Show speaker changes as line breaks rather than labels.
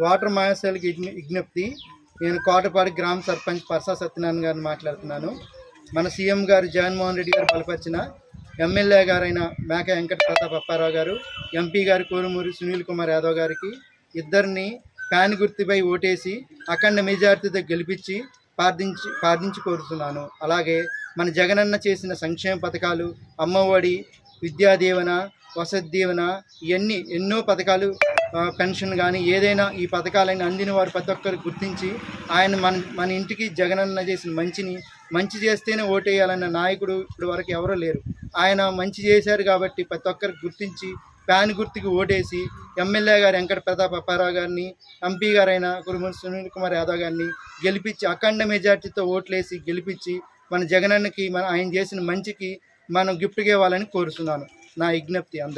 Water మహాశయులకి విజ్ఞప్తి. నేను కోటపాడి గ్రామ సర్పంచ్ పర్సా సత్యనారాయణ గారిని మాట్లాడుతున్నాను. మన సీఎం గారు జగన్మోహన్ రెడ్డి గారు బలపరిచిన ఎమ్మెల్యే గారైన మేక వెంకట ప్రతాప్ అప్పారావు గారు, ఎంపీ గారు కోరుమూరి సునీల్ కుమార్ యాదవ్ గారికి ఇద్దరిని ఫ్యాన్ గుర్తుపై ఓటేసి అఖండ మెజార్టీతో గెలిపించి ప్రార్థించి కోరుతున్నాను. అలాగే మన జగనన్న చేసిన సంక్షేమ పథకాలు, అమ్మఒడి, విద్యా దీవెన, వసతి దీవెన, ఇవన్నీ ఎన్నో పథకాలు, పెన్షన్ కానీ ఏదైనా ఈ పథకాలన్నీ అందిన వారు ప్రతి ఒక్కరు గుర్తించి ఆయన మన ఇంటికి జగనన్న చేసిన మంచి చేస్తేనే ఓటేయాలన్న నాయకుడు ఇప్పుడు వరకు ఎవరూ లేరు. ఆయన మంచి చేశారు కాబట్టి ప్రతి ఒక్కరికి గుర్తించి ఫ్యాన్ గుర్తుకి ఓటేసి ఎమ్మెల్యే గారు వెంకట ప్రతాప్ అప్పారావు గారిని, ఎంపీ గారైన కోరుమూరి సునీల్ కుమార్ యాదవ్ గారిని గెలిపించి అఖండ మెజార్టీతో ఓట్లేసి గెలిపించి మన జగనన్నకి ఆయన చేసిన మంచికి మనం గిఫ్ట్గా ఇవ్వాలని కోరుతున్నాను. నా విజ్ఞప్తి అందరికీ.